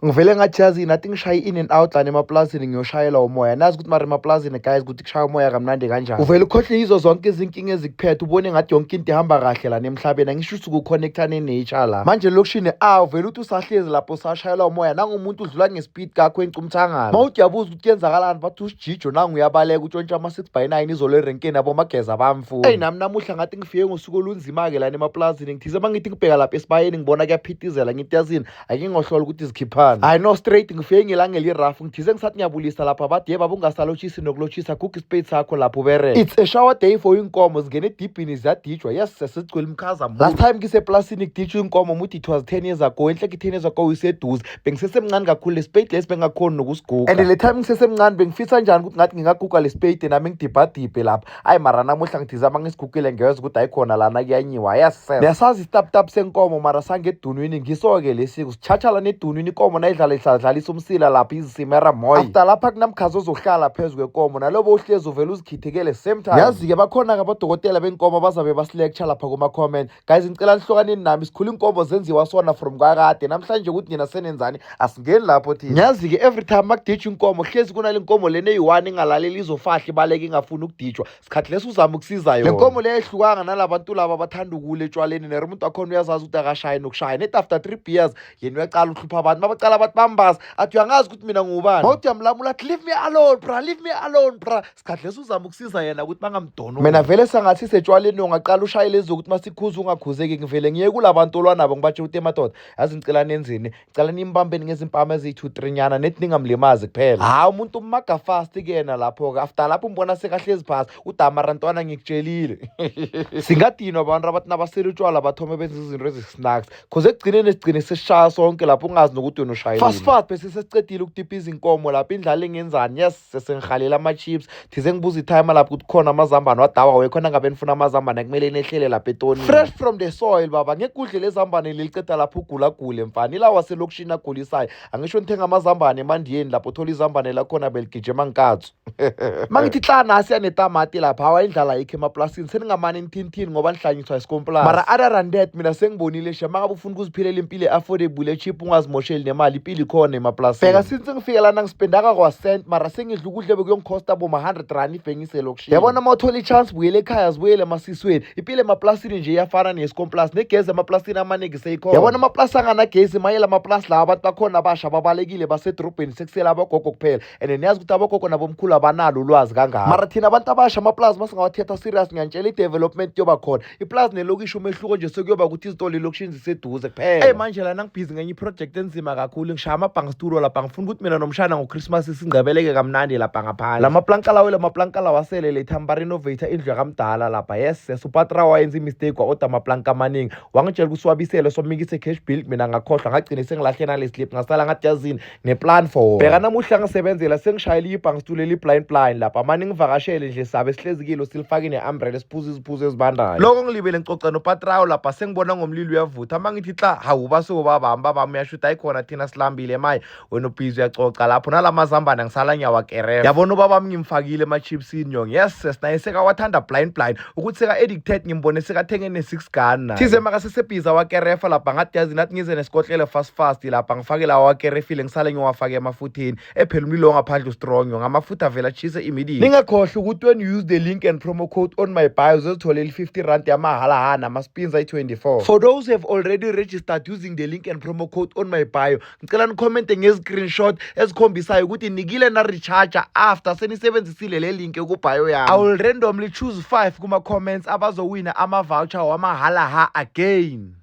Ngivele ngathi yazi nathi ngishaye in and out lana emapulazini ngiyoshayela umoya. Nazi ukuthi mara emapulazini guys ukuthi kushaya umoya kamnandi kanjani. Uvele ukhohle yizo zonke izinkinga ezikuphethe ubone ngathi yonke into ihamba kahle lana emhlabeni. Angisho ukuthi ukuconnecta ne-nature la. Manje lokushini uvele uthi usahlezi lapho sashayela umoya nangumuntu udlula ngespeed kakho encumthangala. Mawuthi uyabuza ukuthi kuyenzakalani bathi usijijo nangu uyabaleka utshontsha ama-6x9 izolo erenkeni yabo mageza bamfu. Nami namuhla ngathi ngifike ngosuku olunzima-ke lana emapulazini ngithize mangithi ngibheka lapha esibayeni ngibona kuyaphithizela ngithi yazini ake ngohlola ukuthi zikhiphani. Hayi no straight ngifike ngelanga elirafu ngithize ngisathi ngiyabulisa lapha bathi yeba bungasalotshisi nokulotshisa cook spade sakho lapho ubere. It's a shower day for inkomo zingene edibhini ziyadijwa. Yes sesigcwele imkhaza. Last time ngiseplasini kudijwa inkomo muthi it was 10 years ago enhle 10 years ago iseduze bengisesemncane kakhulu le spade lesi bengakhona nokusiguga. And le time ngisesemncane bengifisa njani ukuthi ngathi ngingaguga le spade nami ngidibhadibhe lapha. Hayi mara namuhla ngithize mangisigugile ngiyeza ukuthi ayikhona lana kuyanyiwa. Yes nesazi stap senkomo mara sangedunwini ngisoke lesiko sichacha lana edunwini inkomo idlalisa umsila lapha izisimera moya. After lapha kunamkhazi ozohlala phezu kwenkomo nalobo uhlezi uvela uzikhithekele same time. Yazi-ke bakhona-ke abodokotela benkomo bazabe basilecture lapha kuma-comment. Guys ngicela nihlokaneni nami sikhula inkomo zenziwa sona from kwakade namhlanje ukuthi nina senenzani asingeni lapho thina. Yazi-ke every time makudijwa inkomo hlezi kunale nkomo lena eyi-1 ingalaleli izofahla ibaleka ingafuni ukudijwa sikhathi leso uzama ukusiza yona. Le nkomo le ehlukanga nalabantu laba bathanda ukule etshwaleni nero umuntu wakhona uyazazi ukuthi akashayi nokushaya net after 3 beers yena uyaqala uhlupha abantu babacala abantu bambaza athi uyangazi ukuthi mina ngubani. Mawuthi uyamlamula athi leave me alone bra sikhathi leso uzama ukusiza yena ukuthi bangamdono. Mina vele sangathi setshwaleni ungaqala ushaye lezo ukuthi masikhuza ungakhuzeki ngivele ngiye kulabantu olwanabo ngibatshe ukuthi emadoda yazi ngicela nenzeni ngicela nimbambeni ngezimpama eziyi-2-3 nyana nethi ningamlimazi kuphela. Hayi umuntu umaga fast kuyena lapho-ke after lapho umbona sekahlezi phasi udamarantwana ngikutshelile. Singadinwa abantu abathi nabasela utshwala bathome benza izinto ezisnacks cause ekugcineni sigcine sesishaya sonke lapho ungazi nokuthi wena ushayeleni. Fast bese sesicedile ukudipha izinkomo lapho indlala engenzani. Yes sesengihalela ama-chips thize ngibuza itime lapho ukuthi khona amazambane wadawa wekhona ngabe nifuna amazambane kumele nehlele lapha etoni fresh from the soil baba ngekudle lezambane liliceda lapho ugulagule mfana ila waselokishini agulisayo angisho nithenga amazambane emandiyeni lapho uthola izambane lakhona beligijima nkatsu. Mangithi xa nasi yanetamati lapha hawa indlala yikho emaplasini seningamane nithini ngoba nihlanyiswa isikomplasi. Mara other than that mina sengibonile sha mangabe ufuna ukuziphilela impilo e-affordable cheap ungazimosheli nemali impilo ikhona emaplasini. Bheka since ngifike lana ngispendaka kwa-cent mara sengidla ukudla bekuyongikhosta bo-100 rand ibhengise lokishini. Yabona mawuthola i-chance buyele ekhaya zibuyele emasisweni impilo emaplasini nje iyafana nesikomplasi negezi emaplasini amaningi seyikhona. Yabona amaplasi anganagezi mayela amaplasi lawa abantu bakhona abasha babalekile basedrobheni sekusela abogogo kuphela and niyazi ukuthi abogogo nabomkhulu abanalo ulwazi kangaka. Mara thina abantu abasha amaplazi masingawathetha serious ngiyantshela i-development yoba khona iplazi nelokishi umehluko nje sekuyoba ukuthi izitolo elokishini ziseduze kuphela. Manje lana ngibhizi ngenye iproject enzima kakhulu ngishaya amabhangisturo lapha ngifuna ukuthi mina nomshana ngoChristmas singcebeleke kamnandi lapha ngaphandle. Lamaplanka lawa asele letha barenovate indlu yakamdala lapha. Yes upatra wayenza imistake wa-order amaplanka amaningi wangitshela ukuthi siwabisele somikise cash bill mina ngakhohlwa ngagcine sengilahle naleslip ngasala ngathi yazini neplan for bheka namuhla ngisebenzela sengishayela ibhangisturo eli-blind lapha mani ngivakashele nje sabe sihlezi kilo silifake ne-umbrella siphuze iziphuzo ezibandayo. Lokho ngilibele ngicoca nopatrawo lapha sengibona ngomlilo uyavutha mangithi xa hawu basobabami uyashuthi ayikhona thina silambile maye wena ubhizi uyacoca lapho nalamazambane ngisala nyawakeref. Yabona ubabami ngimfakile ema-chipsini yonke. Yes sesinaye sekawathanda blind ukuthi seka-addicted ngimbone sekathenge ne-6 gun naye. Thize makasesebhiza wakerefa lapha ngathi yazi nathi ngize nesikotlele fast lapha ngifake lawa wakerefile ngisale ngiwafake emafutheni ephela umlilo ngaphandle ustrong ngamafutha avela chise immediately. Ningakhohlwa ukuthi when you use the link and promo code on my bio uzotholela 50 rand yamahala namaspins ayi-24. For those who have already registered using the link and promo code on my bio ngicela nikhomente ngezi-screenshot ezikhombisayo ukuthi nikile na-recharger after senisebenzisile le link kubhayo yami. I will randomly choose 5 kuma-comments abazowina ama-voucher wamahala again.